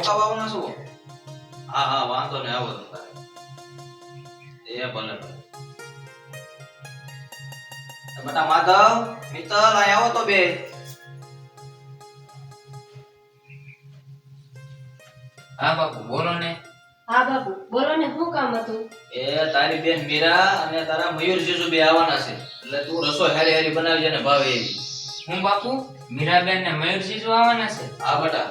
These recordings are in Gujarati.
આવવાના શું? હા હા વાંધો ને આવો તો તારે. એ ભલે ભલે. બેટા માધવ મિત્તલ અહીં આવો તો બે. હા બાપુ બોલો ને. હા બાપુ બોલો ને, શું કામ હતું? એ તારી બેન મીરા અને તારા મયુર જીજુ બે આવવાના છે, એટલે તું રસોઈ હારી હારી બનાવજે ને ભાવે એવી. હું બાપુ મીરાબેન ને મયુરજી જો આવવાના છે? હા બેટા.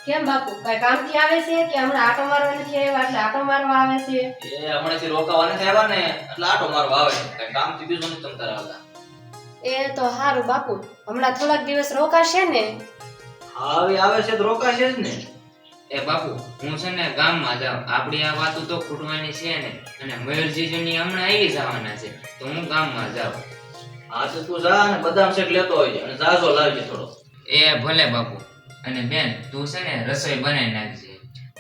કેમ બાપુ, કઈ કામથી આવે છે કે હમણાં આટો મારવા નથી આવ્યા એટલે આટો મારવા આવે છે? એ હમણાંથી રોકાવા નથી આવ્યા ને એટલે આટો મારવા આવે છે, કઈ કામથી બીજું નથી તમ તારે આવતા. એ તો હારું બાપુ, હમણાં થોડાક દિવસ રોકાશે ને? હા હવે આવે છે તો રોકાશે જ ને. એ બાપુ હું છે ને ગામમાં જાઉં, આપણી આ વાતો તો ખૂટવાની છે ને, અને મયુરજી ની હમણાં આવી જવાના છે, તો હું ગામમાં જાઉં. હા તો તું જા ને બદામ શેક લેતો આવજે અને જાજો લાવજે થોડો. એ ભલે બાપુ. અને બેન તું છે ને રસોઈ બનાવી નાખજે.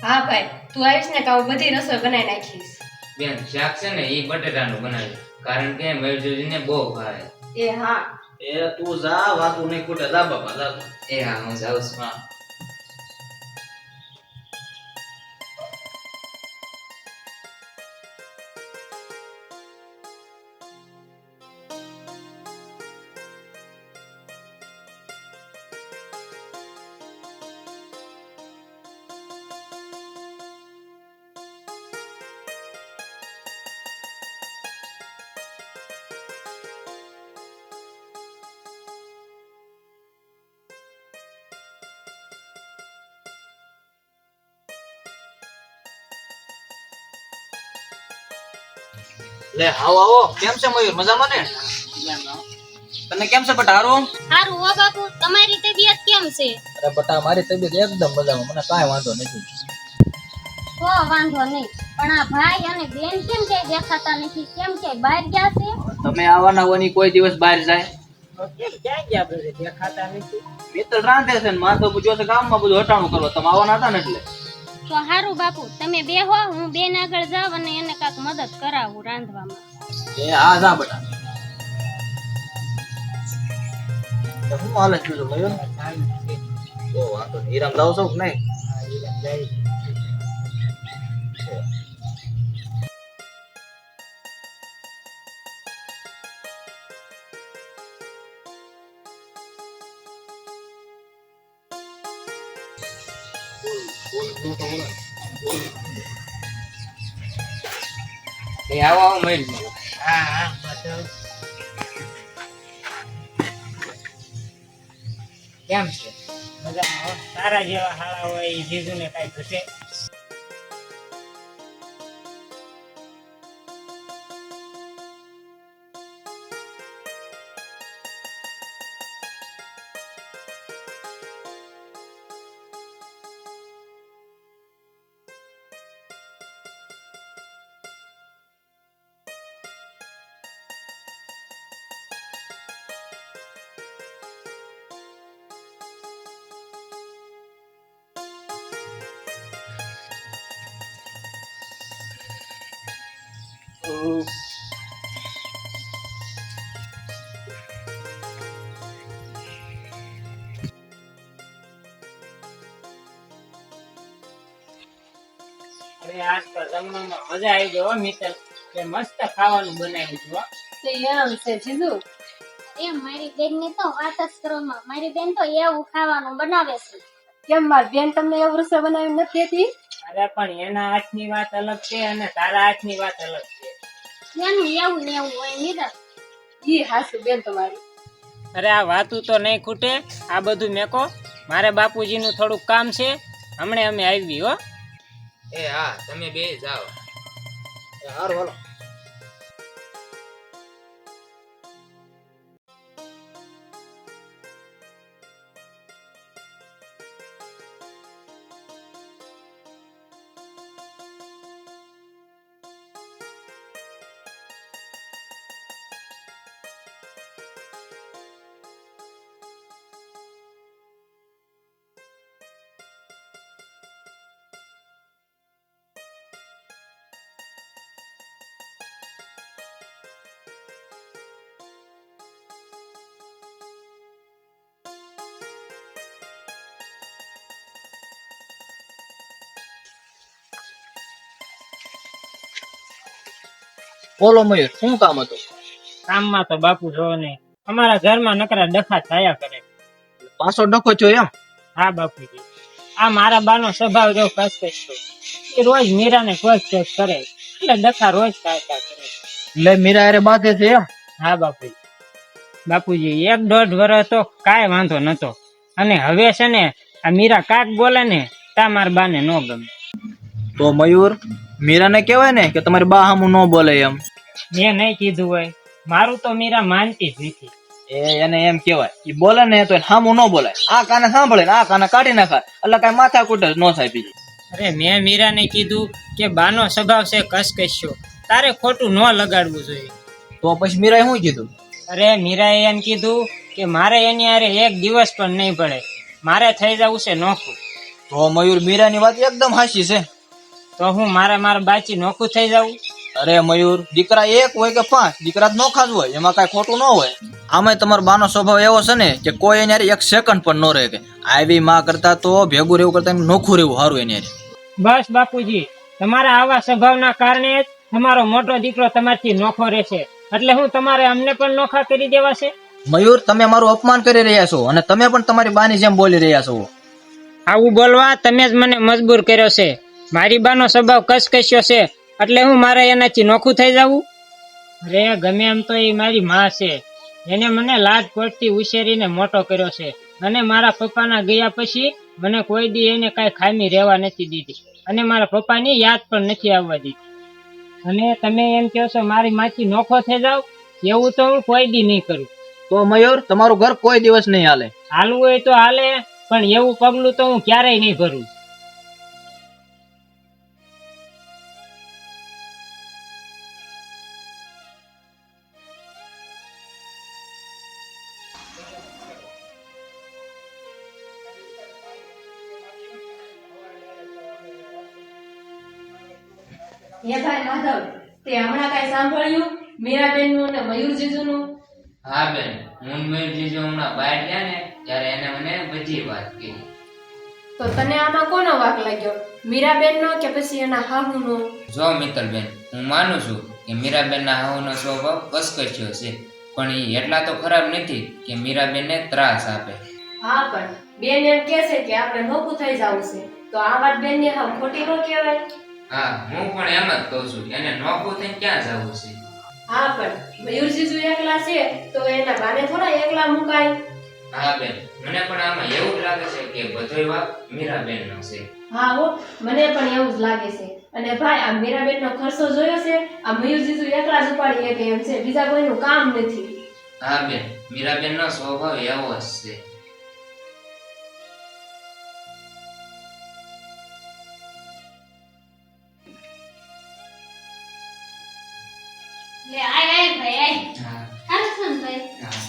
હા ભાઈ, તું આવીશ ને તો હું બધી રસોઈ બનાવી નાખીશ. બેન શાક છે ને એ બટેટાનું બનાવ્યું, કારણ કે મયુરજી ને બહુ ભાવે. એ હા. એ તું જા, વાતું નહીં ખૂટે, જા બાપા જા તું. એ હા હું જાઉં છું. હા. લે આવો આવો, કેમ છે મયુર, મજામાં ને? તને કેમ છે બટા, હારું? હારું હો બાપુ, તમારી તબિયત કેમ છે? અરે બટા મારી તબિયત એકદમ મજામાં, મને કાંઈ વાંધો નથી. તો વાંધો નહીં, પણ આ ભાઈ અને બેન કેમ કે દેખાતા નથી? કેમ કે બહાર ગયા છે? તમે આવવાના હોની કોઈ દિવસ બહાર જાય? ક્યાં ગયા બધે દેખાતા નથી? મિત્ર રાંધે છે ને માધવ પૂછ્યો છે ગામમાં બધું હટાણું કરવા, તમે આવવાના હતા ને એટલે. તો હારું બાપુ, તમે બેહો, હું બેન આગળ જાવ અને એને કાક મદદ કરાવું રાંધવામાં. એ હા જા બટા. તો હું હાલે છે બીજું મયુર? ઓ વાંધો નહીં, હીરામ જાવ છો કે નહીં? એ આવો આવો મયુરજી. હા હા બધું કેમ છે? મજામાં હો. તારા જેવા હાળા હોય એ જીજુને કાંઈ ઘટે. અરે આજ તો જમવામાં મજા આવી ગઈ હો મિત્ર, કે મસ્ત ખાવાનું બનાવ્યું છે હો. તે એમ છે જીજુ? એમ મારી બેન ની તો વાત જ કરવામાં, મારી બેન તો એવું ખાવાનું બનાવે છે. કેમ મારી બેન તમને એવું રસોઈ બનાવી નથી દેતી? અરે પણ એના હાથની વાત અલગ છે અને તારા હાથની વાત અલગ છે. એનું એવું ને એવું હોય નિરસ. ઈ હાસુ બેન તમારી. અરે આ વાતું તો નહીં ખૂટે, આ બધું મેકો. મારે બાપુજીનું થોડુંક કામ છે, હમણે અમે આવી હો. એ હા તમે બે જાઓ. હારું હાલો. બોલો મયુર, શું કામ હતું? કામમાં તો બાપુ જો ને અમારા ઘરમાં નકરા ડખા થયા કરે. પાછો ડખો છો એમ? હા બાપુજી, આ મારા બાનો સ્વભાવ જો કસકસો. એ રોજ મીરાને કોચ કરે એટલે ડખા રોજ થયા કરે. એટલે મીરા અરે બાધે છે એમ? હા બાપુજી 1.5 વર્ષ તો કાંઈ વાંધો નતો, અને હવે છે ને આ મીરા કાક બોલે ને તા મારા બાને નો ગમે. તો મયુર, મીરાને કહેવાય ને કે તમારી બા હામું ન બોલે એમ. મેં નહીં કીધું હોય, મારું તો મીરા માનતી જ નથી. એને એમ કહેવાય, ઈ બોલે ને તો હામું ન બોલાય. આ કાને સાંભળે ને આ કાને કાઢી નાખાય, એટલે કઈ માથાકૂટ જ ન થાય બીજી. અરે મેં મીરાને કીધું કે બાનો સ્વભાવ છે કસકસ્યો, તારે ખોટું ન લગાડવું જોઈએ. તો પછી મીરાએ શું કીધું? અરે મીરાએ એમ કીધું કે મારે એની હારે એક દિવસ પણ નહીં પડે, મારે થઈ જવું છે નોખું. તો મયુર, મીરાની વાત એકદમ હાચી છે. તો હું મારા બાચી નોખું થઈ જવું? અરે મયુર, દીકરા 1 હોય કે 5, દીકરા નોખા જ હોય, એમાં કઈ ખોટું ન હોય. આમાં તમારો બાનો સ્વભાવ એવો છે ને કે કોઈ એની હારે 1 સેકન્ડ પણ ન રહે કે આવી માં કરતા તો ભેગું રહેવું કરતા નોખું રહેવું સારું એની હારે. બસ બાપુજી, તમારા આવા સ્વભાવના કારણે જ તમારો મોટો દીકરો તમારથી નોખો રહેશે, એટલે હું તમારે અમને પણ નોખા કરી દેવા છે? મયુર, તમે મારું અપમાન કરી રહ્યા છો અને તમે પણ તમારી બાની જેમ બોલી રહ્યા છો. આવું બોલવા તમે જ મને મજબૂર કર્યો છે. મારી બાનો સ્વભાવ કસકસ્યો છે એટલે હું મારે એનાથી નોખું થઈ જવું? અરે ગમે એમ તો એ મારી માં છે, એને મને લાડકોટથી ઉછેરીને મોટો કર્યો છે, અને મારા પપ્પાના ગયા પછી મને કોઈ દી એને કઈ ખામી રહેવા નથી દીધી, અને મારા પપ્પાની યાદ પણ નથી આવવા દીધી. અને તમે એમ કહો છો મારી માથી નોખો થઈ જાવ, એવું તો હું કોઈ દી નહીં કરું. તો મયુર, તમારું ઘર કોઈ દિવસ નહીં હાલે. હાલવું હોય તો હાલે, પણ એવું પગલું તો હું ક્યારેય નહીં ભરું. હે ભાઈ માધવ, તે હમણાં કઈ સાંભળ્યું મીરાબેન નું અને મયુર જીજુનું? હા બેન, હું મયુરજી જો હમણાં બહાર ગયા ને ત્યારે એને મને બધી વાત કહી. તો તને આમાં કોનો વાંક લાગ્યો, મીરાબેન નો કે પછી એના હાહુ નો? જો મિત્તલબેન, હું માનું છું કે મીરાબેનના હાહુનો સ્વભાવ કસકસ્યો છે, પણ એ એટલા તો ખરાબ નથી કે મીરાબેનને ત્રાસ આપે. હા, પણ બેન એમ કે છે કે આપણે નોખું થઈ જવું છે, તો આ વાત બેન ની હાવ ખોટી ન કહેવાય? હા, હું પણ એમ જ કહું છું, એને નોખું થઈને ક્યાં જવું છે? હા, પણ મયુર જીજુ એકલા છે તો એના બાને થોડા એકલા મુકાય? હા બેન, મને પણ આમાં એવું જ લાગે છે કે બધોય વાંક મીરાબેનનો છે. હા હો, મને પણ એવું જ લાગે છે. અને ભાઈ, આ મીરાબેન નો ખર્ચો જોયો છે? આ મયુર જીજુ એકલા જ ઉપાડી શકે એમ છે, બીજા કોઈનું કામ નથી. હા બેન, મીરાબેનનો સ્વભાવ એવો જ છે. લે આય ભાઈ આય. હા હારું છે ને ભાઈ? હા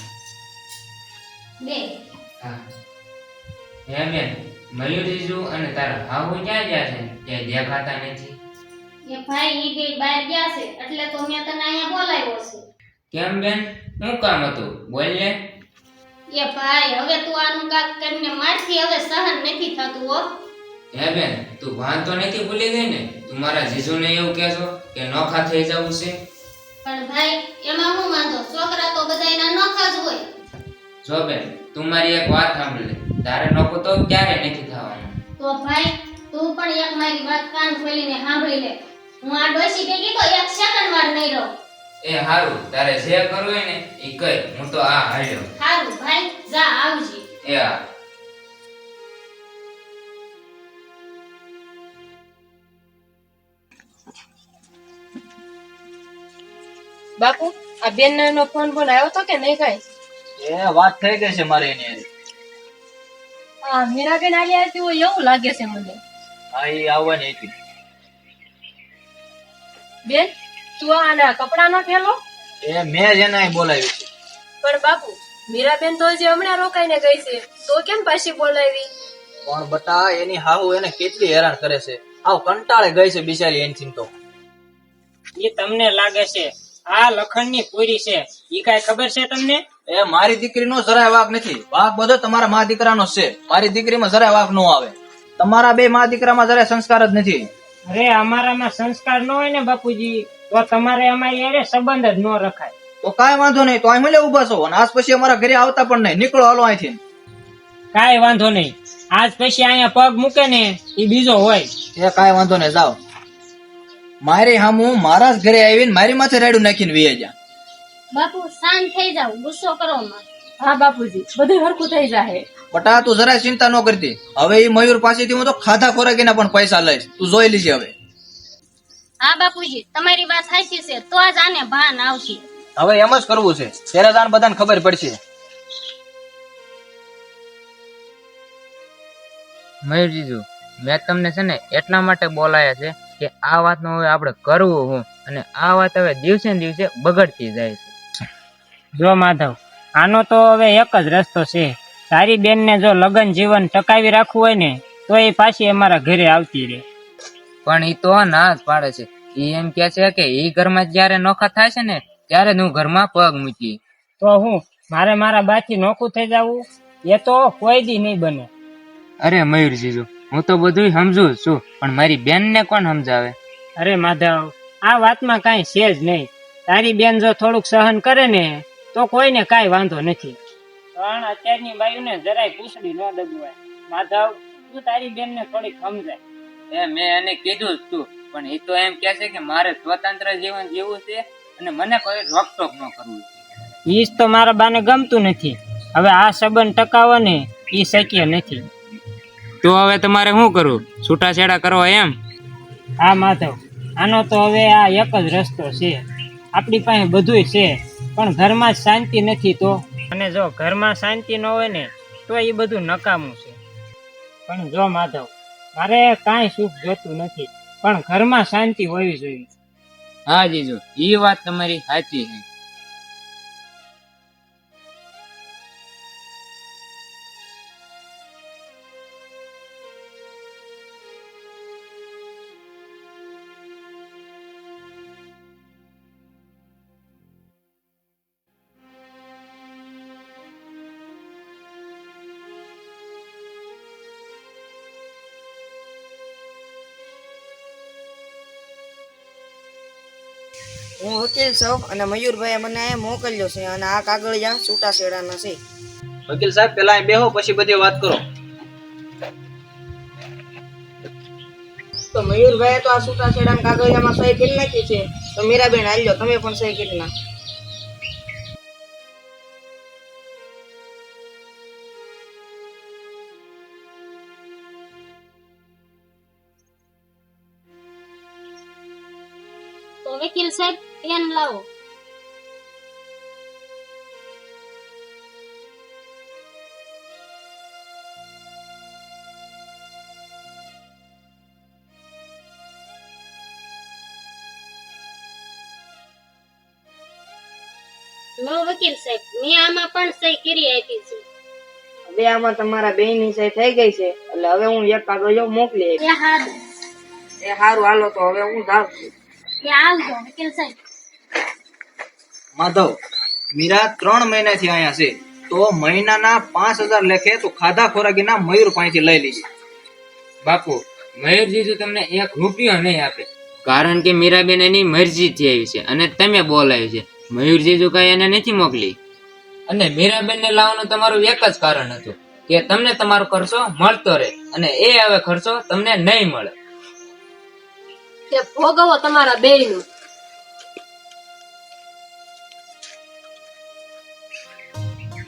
બે હા. હે બેન, મયુરજીજુ અને તારા હાહુ ક્યાં ગયા છે? ક્યાંય દેખાતા નથી. એ ભાઈ ઈ બે બહાર ગયા છે એટલે તો મેં તને અહીંયા બોલાવ્યો છે. કેમ બેન, શું કામ હતું? બોલ ને. એ ભાઈ, હવે તું આનું કાક કરીને મારથી હવે સહન નથી થતું હો. હે બેન, તું ભાન તો નથી ભૂલી ગઈ ને? તું મારા જીજુને એવું કહેશો કે નોખા થઈ જવું છે? પણ ભાઈ, એમાં હું વાંધો? છોકરા તો બધા એના નોખા જ હોય. જો બેન, તું મારી એક વાત સાંભળી લે. તારે નોખું તો ક્યારે નથી થવાનું. તો ભાઈ, તું પણ એક મારી વાત કાન ખોલીને સાંભળી લે. હું આ ડોશી ભેગી તો એક સેકન્ડ વાર નહીં રહું. એ હારું, તારે જે કરવું હોય ને એ કર. હું તો આ હાલ્યો. સારું ભાઈ, જા આવજે. એ હા. બાપુ, આ બેન નો ફોન આવ્યો તો કે નહીં? કઈ વાત થઈ ગઈ છે મારે એની હારે. આ મીરાબેન આલી હતી હોય એવું લાગે છે મને. હા, એ આવવાની હતી. બેન, તું આના કપડા નો ઠેલો? એ મેં જ એને અહીં બોલાવી છે. પણ બાપુ, મીરાબેન તો હજી હમણાં રોકાઈને ગઈ છે, તો કેમ પાછી બોલાવી? પણ બટા, એની હાહુ એને કેટલી હેરાન કરે છે. આવ કંટાળે ગઈ છે બિચારી એનથી તો. એ તમને લાગે છે આ લખણની પૂરી છે, ઈ કાઈ ખબર છે તમને? એ મારી દીકરીનો જરાય વાંક નથી. વાંક બધો તમારા મા દીકરાનો છે. મારી દીકરીમાં જરાય વાંક ન આવે. તમારા બે મા દીકરામાં જરાય સંસ્કાર જ નથી. અરે અમારામાં સંસ્કાર ન હોય ને બાપુજી, તો તમારે અમારી હારે સંબંધ જ ન રખાય. તો કાંઈ વાંધો નહીં, તો અહીં મળે ઉભા છો અને આજ પછી અમારા ઘરે આવતા પણ નહીં. નીકળો હાલો અહીંથી. કાંઈ વાંધો નહીં. આજ પછી અહીંયા પગ મૂકે ને એ બીજો હોય. એ કાંઈ વાંધો નહીં, જાઓ. મારે હું મારા જ ઘરે આવીને મારી માથે રાડું નાખીને વી જા. બાપુ શાંત થઈ જાવ, ગુસ્સો કરો માં. હા બાપુજી, બધું હરખું થઈ જાય. બટા તું જરાય ચિંતા ન કરતી. હવે એ મયુર પાસેથી હું તો ખાધા ખોરાકીના પણ પૈસા લઈશ. તું જોઈ લીજે હવે. હા બાપુજી, તમારી વાત સાચી છે, તો જ આને ભાન આવશે. હવે એમ જ કરવું છે, ત્યારે જાણ બધાને ખબર પડશે. મયુરજીજુ, મેં તમને છે ને એટલા માટે બોલાયા છે કે આ વાતનું હવે આપણે કરવું હું, અને આ વાત હવે દિવસે ને દિવસે બગડતી જાય છે. જો માધવ, આનો તો હવે એક જ રસ્તો છે. તારી બેનને જો લગ્ન જીવન ટકાવી રાખવું હોય ને તો એ પાછી અમારા ઘરે આવતી રહે. પણ ઈ તો ના જ પાડે છે. ઈ એમ કે છે કે ઈ ઘરમાં જયારે નોખા થાય છે ને ત્યારે જ હું ઘરમાં પગ મૂકી. તો હું મારે મારા બાથી નોખું થઈ જવું? એ તો કોઈ દી નહીં બને. અરે મયુરજીજુ, હું તો બધું સમજુ જ છું, પણ મારી બેનને કોણ સમજાવે? અરે માધવ, આ વાતમાં કાંઈ છે જ નહીં. તારી બેન જો થોડુંક સહન કરે ને તો કોઈને કાંઈ વાંધો નથી. પણ અત્યારની બાયુને જરાય પૂછડી ન દબવાય. માધવ, તું તારી બેનને થોડીક સમજાય. એ મેં એને કીધું જ તું, પણ એ તો એમ કે છે કે મારે સ્વતંત્ર જીવન જીવવું છે અને મને કોઈ રોકટોક ન કરવું છે. ઈ જ તો મારા બાને ગમતું નથી. હવે આ સંબંધ ટકાવો ને ઈ શક્ય નથી. તો હવે તમારે શું કરવું? છૂટાછેડા કરવા એમ? હા માધવ, આનો તો હવે આ એક જ રસ્તો છે. આપણી પાસે બધુંય છે, પણ ઘરમાં જ શાંતિ નથી. તો અને જો ઘરમાં શાંતિ ન હોય ને તો એ બધું નકામું છે. પણ જો માધવ, મારે કાંઈ સુખ જોતું નથી, પણ ઘરમાં શાંતિ હોવી જોઈએ. હા જીજુ, ઈ વાત તમારી સાચી છે. હું વકીલ છું અને મયુરભાઈએ મને અહીંયા મોકલ્યો છે અને આ કાગળિયા છૂટાછેડાના છે. વકીલ સાહેબ, પેલા અહીં બેહો, પછી બધી વાત કરો. તો મયુરભાઈએ તો આ છૂટાછેડાના કાગળિયામાં સહી કરી નાખી છે. તો મીરાબેન હાલ્યો, તમે પણ સહી કરી નાખો. તો વકીલ સાહેબ, પેન લાવો. લો વકીલ સાહેબ, મેં આમાં પણ સહી કરી આપી છે. હવે આમાં તમારા બેયની સહી થઈ ગઈ છે, એટલે હવે હું એક કાગળિયો મોકલી આપીશ. એ હારું, એ સારું, હાલો તો હવે હું જાઉં છું. એ આવજો વકીલ સાહેબ. માધવ, મીરા 3 મહિનાથી અહીંયા છે, તો મહિનાના 5000 લેખે તું ખાધા ખોરાકીના મયુર પાસેથી લઈ લીધી. બાપુ, મયુરજીજુ તમને 1 રૂપિયો નહીં આપે, કારણ કે મીરાબેન એની મરજીથી આવી છે અને તમે બોલાવી છે. મયુરજીજુ કઈ એને નથી મોકલી. અને મીરાબેન ને લાવવાનું તમારું એક જ કારણ હતું કે તમને તમારો ખર્ચો મળતો રહે, અને એ હવે ખર્ચો તમને નહીં મળે. કે ભોગવો તમારા બેયનું.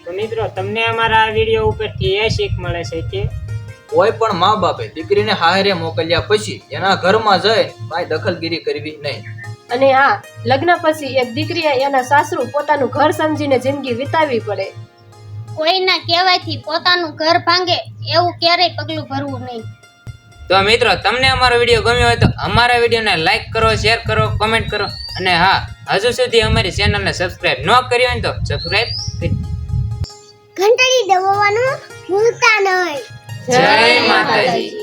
તો મિત્રો, તમને અમારા આ વિડીયો ઉપરથી એ શીખ મળે છે કે કોઈ પણ મા બાપે દીકરીને હારે મોકલ્યા પછી એના ઘરમાં જઈ કાંઈ દખલગીરી કરવી નહીં. અને હા, લગ્ન પછી એક દીકરીએ એના સાસરું પોતાનું ઘર સમજીને જિંદગી વિતાવવી પડે. કોઈના કહેવાયથી પોતાનું ઘર ભાંગે એવું ક્યારેય પગલું ભરવું નહીં. તો મિત્રો, તમને અમારો વિડીયો ગમ્યો હોય તો અમારા વિડીયોને લાઈક કરો, શેર કરો, કોમેન્ટ કરો, અને હા, હજુ સુધી અમારી ચેનલને સબસ્ક્રાઇબ ન કરી હોય તો સબસ્ક્રાઇબ કરી. ઘંટડી દબાવવાનું ભૂલતા નહીં. જય માતાજી.